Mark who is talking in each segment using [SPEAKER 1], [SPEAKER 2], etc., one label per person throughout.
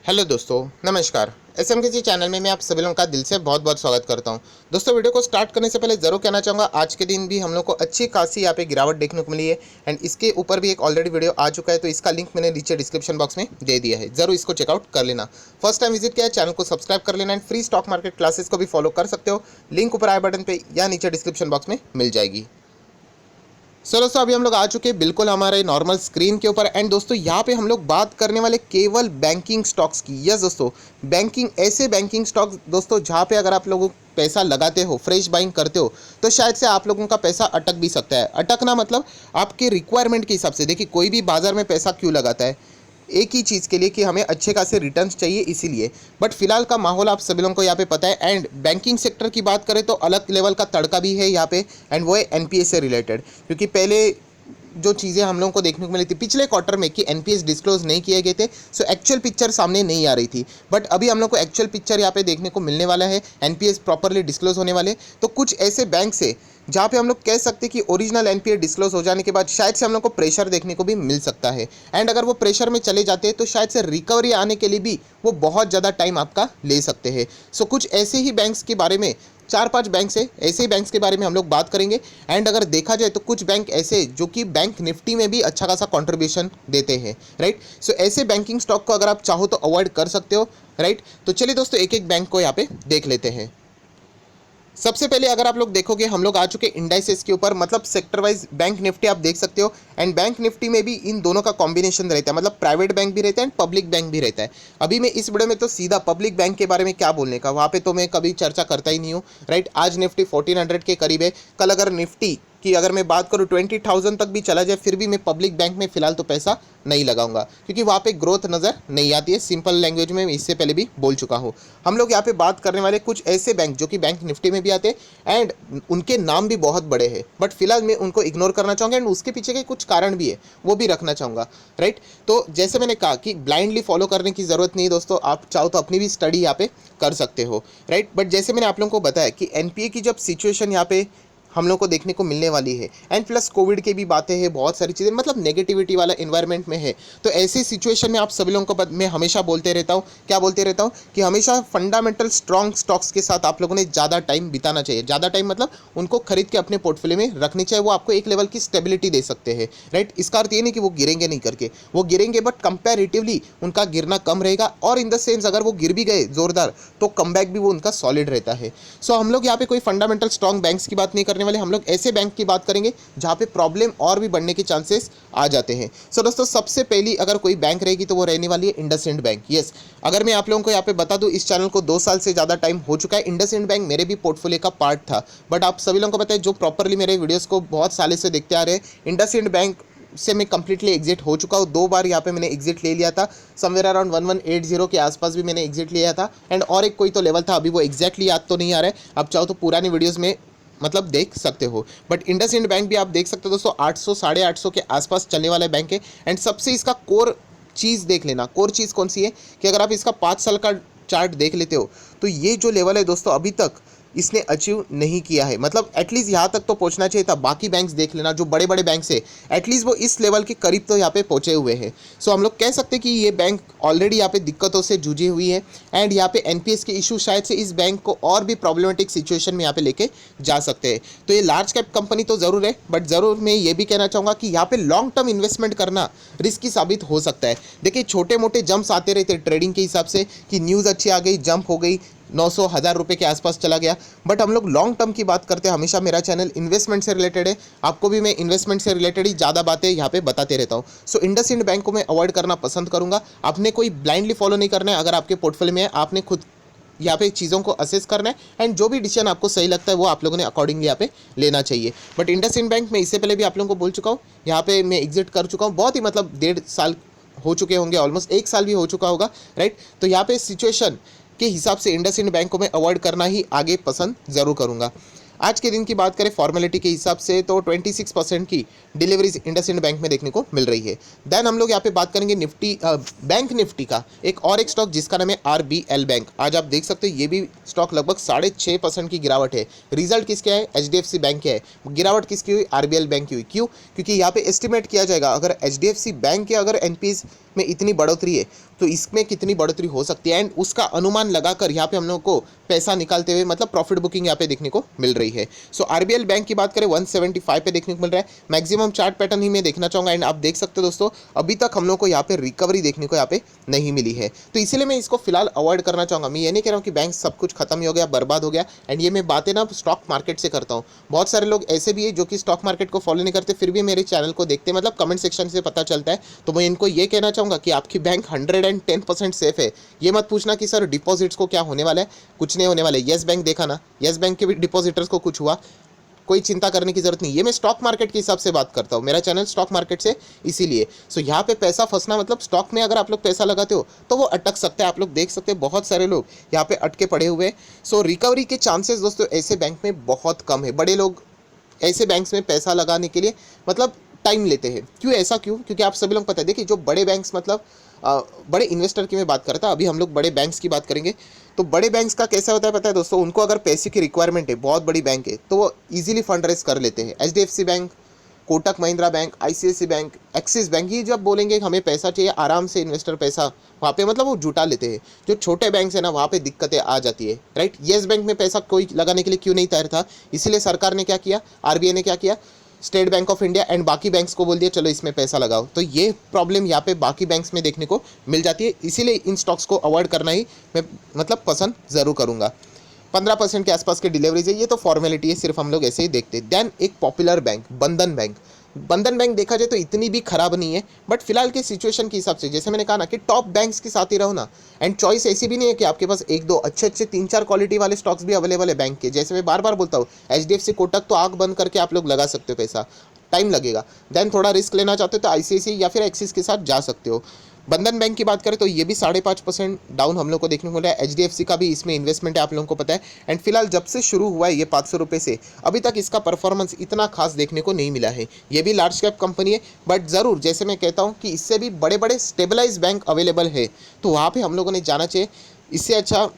[SPEAKER 1] Hello दोस्तों, नमस्कार। SMKC channel में मैं आप सभी लोगों का दिल से बहुत बहुत स्वागत करता हूं। दोस्तों, वीडियो को स्टार्ट करने से पहले ज़रूर कहना चाहूँगा, आज के दिन भी हम लोग को अच्छी खासी यहाँ पे गिरावट देखने को मिली है एंड इसके ऊपर भी एक ऑलरेडी वीडियो आ चुका है, तो इसका लिंक मैंने नीचे डिस्क्रिप्शन बॉक्स में दे दिया है। ज़रूर इसको चेकआउट कर लेना। फर्स्ट टाइम विजिट किया है, चैनल को सब्सक्राइब कर लेना and free stock market classes को भी फॉलो कर सकते हो। लिंक ऊपर आई बटन पर या नीचे डिस्क्रिप्शन बॉक्स में मिल जाएगी। सो दोस्तों, अभी हम लोग आ चुके हैं बिल्कुल हमारे नॉर्मल स्क्रीन के ऊपर एंड दोस्तों यहाँ पे हम लोग बात करने वाले केवल बैंकिंग स्टॉक्स की। यस दोस्तों, ऐसे बैंकिंग स्टॉक्स दोस्तों जहाँ पे अगर आप लोगों पैसा लगाते हो, फ्रेश बाइंग करते हो, तो शायद से आप लोगों का पैसा अटक भी सकता है। अटकना मतलब आपके रिक्वायरमेंट के हिसाब से। देखिए, कोई भी बाजार में पैसा क्यों लगाता है? एक ही चीज़ के लिए कि हमें अच्छे खासे रिटर्न्स चाहिए, इसीलिए। बट फिलहाल का माहौल आप सभी लोगों को यहाँ पे पता है एंड बैंकिंग सेक्टर की बात करें तो अलग लेवल का तड़का भी है यहाँ पे एंड वो है एनपीएस से रिलेटेड। क्योंकि पहले जो चीज़ें हम लोगों को देखने को मिली थी पिछले क्वार्टर में कि एनपीएस डिस्क्लोज नहीं किए गए थे, सो एक्चुअल पिक्चर सामने नहीं आ रही थी। बट अभी हम लोग को एक्चुअल पिक्चर यहाँ पे देखने को मिलने वाला है, एनपीएस प्रॉपरली डिस्क्लोज होने वाले। तो कुछ ऐसे बैंक से जहाँ पे हम लोग कह सकते हैं कि ओरिजिनल एनपीए डिस्क्लोज हो जाने के बाद शायद से हम लोग को प्रेशर देखने को भी मिल सकता है एंड अगर वो प्रेशर में चले जाते हैं तो शायद से रिकवरी आने के लिए भी वो बहुत ज़्यादा टाइम आपका ले सकते हैं। सो कुछ ऐसे ही बैंक्स के बारे में, 4-5 बैंक से ऐसे ही बैंक्स के बारे में हम लोग बात करेंगे एंड अगर देखा जाए तो कुछ बैंक ऐसे जो कि बैंक निफ्टी में भी अच्छा खासा कंट्रीब्यूशन देते हैं, राइट। सो ऐसे बैंकिंग स्टॉक को अगर आप चाहो तो अवॉइड कर सकते हो, राइट। तो चलिए दोस्तों, एक एक बैंक को यहाँ पे देख लेते हैं। सबसे पहले अगर आप लोग देखोगे, हम लोग आ चुके इंडाइसेस के ऊपर, मतलब सेक्टर वाइज बैंक निफ्टी आप देख सकते हो एंड बैंक निफ्टी में भी इन दोनों का कॉम्बिनेशन रहता है, मतलब प्राइवेट बैंक भी रहता है एंड पब्लिक बैंक भी रहता है। अभी मैं इस वीडियो में तो सीधा पब्लिक बैंक के बारे में क्या बोलने का, वहाँ पे तो मैं कभी चर्चा करता ही नहीं हूँ, राइट। आज निफ्टी 1400 के करीब है। कल अगर निफ्टी कि अगर मैं बात करूँ 20,000 तक भी चला जाए, फिर भी मैं पब्लिक बैंक में फिलहाल तो पैसा नहीं लगाऊंगा क्योंकि वहाँ पे ग्रोथ नज़र नहीं आती है। सिंपल लैंग्वेज में मैं इससे पहले भी बोल चुका हूँ। हम लोग यहाँ पे बात करने वाले कुछ ऐसे बैंक जो कि बैंक निफ्टी में भी आते हैं एंड उनके नाम भी बहुत बड़े हैं, बट फिलहाल मैं उनको इग्नोर करना चाहूँगा एंड उसके पीछे के कुछ कारण भी है, वो भी रखना चाहूँगा, राइट। तो जैसे मैंने कहा कि ब्लाइंडली फॉलो करने की ज़रूरत नहीं दोस्तों, आप चाहो तो अपनी भी स्टडी यहाँ पे कर सकते हो, राइट। बट जैसे मैंने आप लोगों को बताया कि एनपीए की जब सिचुएशन यहाँ पे हम लोग को देखने को मिलने वाली है एंड प्लस कोविड की भी बातें हैं, बहुत सारी चीज़ें, मतलब नेगेटिविटी वाला इन्वायरमेंट में है। तो ऐसी सिचुएशन में आप सभी लोगों को मैं हमेशा बोलते रहता हूँ, क्या बोलते रहता हूँ कि हमेशा फंडामेंटल स्ट्रॉन्ग स्टॉक्स के साथ आप लोगों ने ज़्यादा टाइम बिताना चाहिए। ज़्यादा टाइम मतलब उनको खरीद के अपने पोर्टफोलियो में रखनी चाहिए, वो आपको एक लेवल की स्टेबिलिटी दे सकते हैं, राइट। इसका अर्थ ये नहीं कि वो गिरेंगे नहीं करके, वो गिरेंगे बट कंपैरेटिवली उनका गिरना कम रहेगा और इन द सेंस अगर वो गिर भी गए जोरदार तो कमबैक भी वो उनका सॉलिड रहता है। सो हम लोग यहाँ पे कोई फंडामेंटल स्ट्रॉन्ग बैंक्स की बात नहीं करने वाले, हम लोग ऐसे बैंक की बात करेंगे जहां पे प्रॉब्लम और भी बढ़ने के चांसेस आ जाते हैं। सो दोस्तों, सबसे पहली अगर कोई बैंक रहेगी तो वो रहने वाली है इंडसइंड बैंक। यस, अगर मैं आप लोगों को यहाँ पे बता दूं, इस चैनल को 2 साल से ज़्यादा टाइम हो चुका है। इंडसइंड बैंक मेरे भी पोर्टफोलियो का पार्ट था, बट आप सभी लोगों को पता है जो प्रॉपरली मेरे वीडियोज़ को बहुत सालों से देखते आ रहे हैं, इंडसइंड बैंक से मैं कंप्लीटली एग्जिट हो चुका हूँ। 2 बार यहाँ पे मैंने एग्जिट ले लिया था, समवेयर अराउंड 1180 के आसपास भी मैंने एग्जिट लिया था एंड और एक कोई तो लेवल था, अभी वो एग्जैक्टली याद तो नहीं आ रहा है। आप चाहो तो पुरानी वीडियोज़ में मतलब देख सकते हो। बट इंडसइंड बैंक भी आप देख सकते हो दोस्तों, 800 850 के आसपास चलने वाला बैंक है एंड सबसे इसका कोर चीज़ देख लेना। कोर चीज़ कौन सी है कि अगर आप इसका 5 साल का चार्ट देख लेते हो तो ये जो लेवल है दोस्तों अभी तक इसने अचीव नहीं किया है, मतलब एटलीस्ट यहाँ तक तो पहुँचना चाहिए था। बाकी बैंक्स देख लेना, जो बड़े बड़े बैंक्स है एटलीस्ट वो इस लेवल के करीब तो यहाँ पे पहुँचे हुए हैं। सो हम लोग कह सकते हैं कि ये बैंक ऑलरेडी यहाँ पे दिक्कतों से जूझी हुई है एंड यहाँ पे एनपीएस के इशू शायद से इस बैंक को और भी प्रॉब्लमेटिक सिचुएशन में यहाँ पे लेके जा सकते हैं। तो ये लार्ज कैप कंपनी तो ज़रूर है, बट ज़रूर मैं ये भी कहना चाहूँगा कि यहाँ पे लॉन्ग टर्म इन्वेस्टमेंट करना रिस्की साबित हो सकता है। देखिए, छोटे मोटे जंप्स आते रहते हैं ट्रेडिंग के हिसाब से कि न्यूज़ अच्छी आ गई, जंप हो गई, 900 1000 रुपये के आसपास चला गया। बट हम लोग लॉन्ग टर्म की बात करते हैं। हमेशा मेरा चैनल इन्वेस्टमेंट से रिलेटेड है, आपको भी मैं इन्वेस्टमेंट से रिलेटेड ही ज़्यादा बातें यहाँ पे बताते रहता हूँ। सो इंडसइंड बैंक को मैं अवॉइड करना पसंद करूँगा। आपने कोई ब्लाइंडली फॉलो नहीं करना है, अगर आपके पोर्टफोलियो में है आपने खुद यहाँ पे चीज़ों को असेस करना है एंड जो भी डिसीजन आपको सही लगता है वो आप लोगों ने अकॉर्डिंगली यहाँ पे लेना चाहिए। बट इंडसइंड बैंक में इससे पहले भी आप लोगों को बोल चुका हूँ, यहाँ पे मैं एग्जिट कर चुका हूँ, बहुत ही मतलब 1.5 साल हो चुके होंगे, ऑलमोस्ट 1 साल भी हो चुका होगा, राइट। तो यहाँ पे सिचुएशन के हिसाब से इंडसइंड बैंक को मैं अवॉइड करना ही आगे पसंद ज़रूर करूँगा। आज के दिन की बात करें फॉर्मेलिटी के हिसाब से तो 26% की डिलीवरीज इंडसइंड बैंक में देखने को मिल रही है। देन हम लोग यहाँ पे बात करेंगे निफ्टी बैंक निफ्टी का एक स्टॉक जिसका नाम है आरबीएल बैंक। आज आप देख सकते हो ये भी स्टॉक लगभग 6.5% की गिरावट है। रिजल्ट किसके है? एचडीएफसी बैंक के है। गिरावट किसकी हुई? आरबीएल बैंक की हुई। क्यों? क्योंकि यहाँ पे एस्टिमेट किया जाएगा अगर एचडीएफसी बैंक के अगर एनपीएस में इतनी बढ़ोतरी है तो इसमें कितनी बढ़ोतरी हो सकती है, एंड उसका अनुमान लगाकर यहाँ पे हम लोग को पैसा निकालते हुए मतलब प्रॉफिट बुकिंग यहाँ पे देखने को मिल रही है। सो आरबीएल बैंक की बात करें 175 पे देखने को मिल रहा है। मैक्सिमम चार्ट पैटर्न ही मैं देखना चाहूँगा, एंड आप देख सकते हो दोस्तों अभी तक हम लोग को यहाँ पे रिकवरी देखने को यहाँ पे नहीं मिली है, तो इसीलिए मैं इसको फिलहाल अवॉइड करना चाहूँगा। मैं ये नहीं कह रहा हूँ कि बैंक सब कुछ खत्म ही हो गया, बर्बाद हो गया, एंड ये मैं बातें ना स्टॉक मार्केट से करता हूँ। बहुत सारे लोग ऐसे भी है जो कि स्टॉक मार्केट को फॉलो नहीं करते फिर भी मेरे चैनल को देखते हैं, मतलब कमेंट सेक्शन से पता चलता है। तो मैं इनको ये कहना चाहूँगा कि आपकी बैंक 110% सेफ है। ये मत पूछना कि सर डिपॉजिट्स को क्या होने वाला है, कुछ नहीं होने वाला है। येस बैंक देखा ना, येस बैंक के भी डिपॉजिटर्स को कुछ हुआ, कोई चिंता करने की जरूरत नहीं। ये मैं स्टॉक मार्केट के हिसाब से बात करता हूँ, मेरा चैनल स्टॉक मार्केट से इसीलिए। सो यहाँ पे पैसा फंसना मतलब स्टॉक में अगर आप लोग पैसा लगाते हो तो वो अटक सकता है। आप लोग देख सकते हैं बहुत सारे लोग यहाँ पे अटके पड़े हुए हैं। सो रिकवरी के चांसेस दोस्तों ऐसे बैंक में बहुत कम है। बड़े लोग ऐसे बैंक्स में पैसा लगाने के लिए मतलब टाइम लेते हैं। क्यों ऐसा? क्योंकि आप सभी लोग पता है, देखिए जो बड़े बैंक्स मतलब बड़े इन्वेस्टर की मैं बात करता, अभी हम लोग बड़े बैंक्स की बात करेंगे। तो बड़े बैंक्स का कैसा होता है पता है दोस्तों, उनको अगर पैसे की रिक्वायरमेंट है, बहुत बड़ी बैंक है, तो वो इजीली फंड रेज कर लेते हैं। HDFC bank, Kotak Mahindra bank, ICICI bank, Axis bank, ये जब बोलेंगे हमें पैसा चाहिए आराम से इन्वेस्टर पैसा वहाँ पे मतलब वो जुटा लेते हैं। जो छोटे बैंक है ना वहाँ पे दिक्कतें आ जाती है, राइट। येस बैंक में पैसा कोई लगाने के लिए क्यों नहीं तैयार था, इसीलिए सरकार ने क्या किया, आरबीआई ने क्या किया, state bank of India and बाकी बैंक्स को बोल दिया चलो इसमें पैसा लगाओ। तो ये प्रॉब्लम यहाँ पे बाकी बैंक्स में देखने को मिल जाती है, इसीलिए इन स्टॉक्स को अवॉइड करना ही मैं मतलब पसंद ज़रूर करूँगा। 15% के आसपास के डिलीवरीज है, ये तो फॉर्मेलिटी है, सिर्फ हम लोग ऐसे ही देखते हैं। देन एक पॉपुलर बैंक बंधन बैंक। बंधन बैंक देखा जाए तो इतनी भी खराब नहीं है, बट फिलहाल के सिचुएशन के हिसाब से जैसे मैंने कहा ना कि टॉप बैंक्स के साथ ही रहो ना, एंड चॉइस ऐसी भी नहीं है कि आपके पास एक दो अच्छे 3-4 क्वालिटी वाले स्टॉक्स भी अवेलेबल है बैंक के। जैसे मैं बार बार बोलता हूँ एचडीएफसी कोटक तो आंख बंद करके आप लोग लगा सकते हो, पैसा टाइम लगेगा। देन थोड़ा रिस्क लेना चाहते हो तो आईसीआईसी या फिर एक्सिस के साथ जा सकते हो। बंधन बैंक की बात करें तो ये भी 5.5% डाउन हम लोग को देखने को मिला है। एचडीएफसी का भी इसमें इन्वेस्टमेंट है, आप लोगों को पता है। एंड फिलहाल जब से शुरू हुआ है ये 500 रुपये से अभी तक इसका परफॉर्मेंस इतना खास देखने को नहीं मिला है। ये भी लार्ज कैप कंपनी है, बट ज़रूर जैसे मैं कहता हूँ कि इससे भी बड़े बड़े स्टेबलाइज बैंक अवेलेबल है, तो वहाँ पर हम लोगों ने जाना चाहिए। इससे अच्छा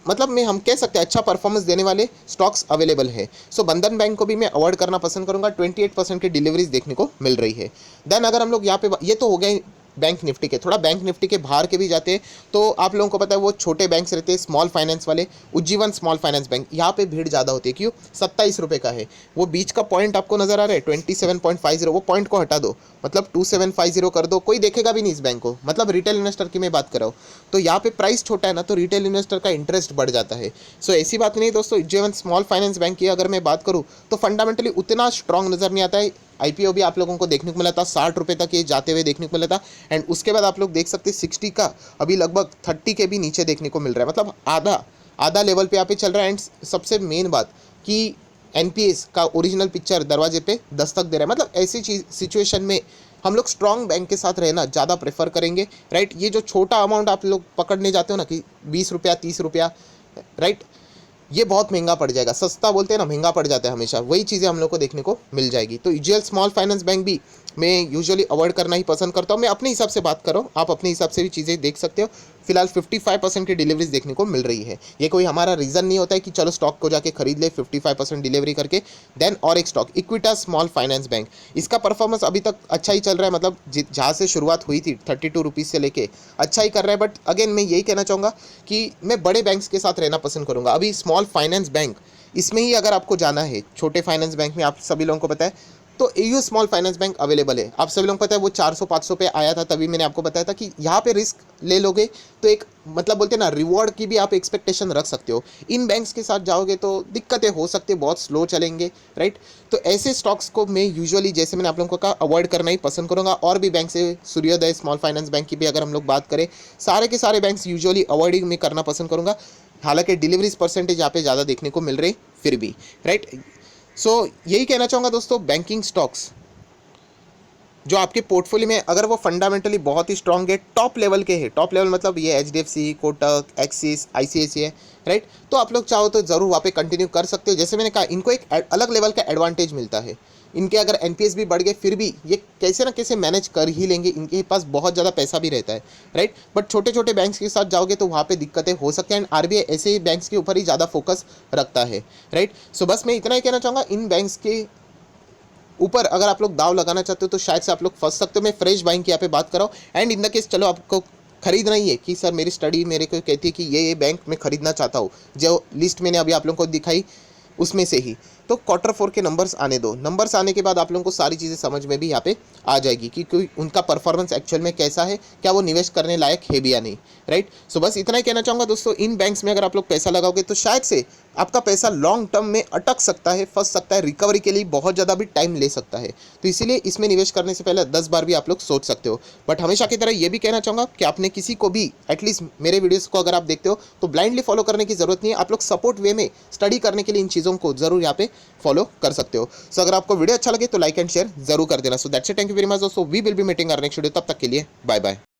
[SPEAKER 1] मतलब मैं हम कह सकते हैं अच्छा परफॉर्मेंस देने वाले स्टॉक्स अवेलेबल है। सो बंधन बैंक को भी मैं अवॉइड करना पसंद करूंगा। 28% की डिलीवरीज देखने को मिल रही है। देन अगर हम लोग यहाँ पे ये तो हो गए बैंक निफ्टी के, थोड़ा बैंक निफ्टी के बाहर के भी जाते हैं तो आप लोगों को पता है वो छोटे बैंक्स रहते हैं, स्मॉल फाइनेंस वाले। उज्जीवन स्मॉल फाइनेंस बैंक, यहाँ पे भीड़ ज़्यादा होती है। क्यों? 27 रुपये का है। वो बीच का पॉइंट आपको नजर आ रहा है 27.50, वो पॉइंट को हटा दो, मतलब 2750 कर दो, कोई देखेगा भी नहीं इस बैंक को। मतलब रिटेल इन्वेस्टर की मैं बात कर रहा हूँ, तो यहाँ पे प्राइस छोटा है ना, तो रिटेल इन्वेस्टर का इंटरेस्ट बढ़ जाता है। सो ऐसी बात नहीं दोस्तों, उज्जीवन स्मॉल फाइनेंस बैंक की अगर मैं बात करूँ तो फंडामेंटली उतना स्ट्रॉन्ग नजर नहीं आता है। आईपीओ भी आप लोगों को देखने को मिला था, 60 रुपये तक ये जाते हुए देखने को मिला था, एंड उसके बाद आप लोग देख सकते हैं 60 का अभी लगभग 30 के भी नीचे देखने को मिल रहा है, मतलब आधा लेवल पे यहाँ पे चल रहा है। एंड सबसे मेन बात कि एनपीएस का ओरिजिनल पिक्चर दरवाजे पे दस्तक दे रहा है। मतलब ऐसी चीज सिचुएशन में हम लोग स्ट्रॉन्ग बैंक के साथ रहना ज़्यादा प्रेफर करेंगे, राइट। ये जो छोटा अमाउंट आप लोग पकड़ने जाते हो ना कि 20 रुपया 30 रुपया, राइट, ये बहुत महंगा पड़ जाएगा। सस्ता बोलते हैं ना, महंगा पड़ जाता है हमेशा, वही चीज़ें हम लोग को देखने को मिल जाएगी। तो यूजुअल स्मॉल फाइनेंस बैंक भी मैं यूजुअली अवॉइड करना ही पसंद करता हूँ। मैं अपने हिसाब से बात कर रहा हूँ, आप अपने हिसाब से भी चीज़ें देख सकते हो। फिलहाल 55% की डिलीवरीज देखने को मिल रही है। ये कोई हमारा रीज़न नहीं होता है कि चलो स्टॉक को जाके खरीद ले 55% डिलीवरी करके। देन और एक स्टॉक इक्विटा स्मॉल फाइनेंस बैंक, इसका परफॉर्मेंस अभी तक अच्छा ही चल रहा है। मतलब जहाँ से शुरुआत हुई थी 32 रुपीज़ से लेके अच्छा ही कर रहा है। बट अगेन मैं यही कहना चाहूँगा कि मैं बड़े बैंक्स के साथ रहना पसंद करूँगा। अभी स्मॉल फाइनेंस बैंक इसमें ही अगर आपको जाना है, छोटे फाइनेंस बैंक में आप सभी लोगों को पता है तो AU small finance bank available है। आप सभी लोगों को पता है वो 400-500 पे आया था, तभी मैंने आपको बताया था कि यहाँ पे रिस्क ले लोगे तो एक मतलब बोलते हैं ना रिवॉर्ड की भी आप एक्सपेक्टेशन रख सकते हो। इन बैंक्स के साथ जाओगे तो दिक्कतें हो सकती है, बहुत स्लो चलेंगे, राइट। तो ऐसे स्टॉक्स को मैं यूजुअली जैसे मैंने आप लोगों को कहा अवॉइड करना ही पसंद करूँगा। और भी बैंक से सूर्योदय स्मॉल फाइनेंस बैंक की भी अगर हम लोग बात करें, सारे के सारे बैंक्स यूजुअली अवॉइड में करना पसंद करूँगा। हालांकि डिलीवरीज परसेंटेज यहाँ पे ज़्यादा देखने को मिल रही फिर भी, राइट। सो यही कहना चाहूँगा दोस्तों, बैंकिंग स्टॉक्स जो आपके पोर्टफोलियो में अगर वो फंडामेंटली बहुत ही स्ट्रांग है, टॉप लेवल के है, टॉप लेवल मतलब ये HDFC, Kotak, axis, ICICI, right, तो आप लोग चाहो तो ज़रूर वहाँ पे कंटिन्यू कर सकते हो। जैसे मैंने कहा, इनको एक अलग लेवल का एडवांटेज मिलता है। इनके अगर NPS भी बढ़ गए फिर भी ये कैसे ना कैसे मैनेज कर ही लेंगे, इनके पास बहुत ज़्यादा पैसा भी रहता है, राइट। बट छोटे छोटे बैंक्स के साथ जाओगे तो वहाँ पे दिक्कतें हो सकती हैं, एंड RBI ऐसे ही बैंक्स के ऊपर ही ज़्यादा फोकस रखता है, राइट। सो बस मैं इतना ही कहना चाहूँगा, इन बैंक्स के ऊपर अगर आप लोग दाव लगाना चाहते हो तो शायद से आप लोग फंस सकते हो। मैं फ्रेश बाइंग की यहाँ पे बात कर रहा हूँ, एंड इन द केस चलो आपको खरीदना ही है कि सर मेरी स्टडी मेरे को कहती है कि ये बैंक मैं खरीदना चाहता हूँ, जो लिस्ट मैंने अभी आप लोगों को दिखाई उसमें से ही, तो Q4 के नंबर्स आने दो। नंबर्स आने के बाद आप लोगों को सारी चीज़ें समझ में भी यहाँ पे आ जाएगी कि कोई उनका परफॉर्मेंस एक्चुअल में कैसा है, क्या वो निवेश करने लायक है भी या नहीं, राइट। सो बस इतना ही कहना चाहूँगा दोस्तों, इन बैंक्स में अगर आप लोग पैसा लगाओगे तो शायद से आपका पैसा लॉन्ग टर्म में अटक सकता है, फंस सकता है, रिकवरी के लिए बहुत ज़्यादा भी टाइम ले सकता है। तो इसीलिए इसमें निवेश करने से पहले 10 बार भी आप लोग सोच सकते हो। बट हमेशा की तरह ये भी कहना चाहूँगा कि आपने किसी को भी, एटलीस्ट मेरे वीडियोस को अगर आप देखते हो तो ब्लाइंडली फॉलो करने की जरूरत नहीं है। आप लोग सपोर्ट वे में स्टडी करने के लिए इन चीज़ों को जरूर यहाँ पे फॉलो कर सकते हो। सो अगर आपको वीडियो अच्छा लगे तो लाइक एंड शेयर जरूर कर देना। So that's it, thank you very much दोस्तों, we will be meeting our next video, तब तक के लिए बाय बाय।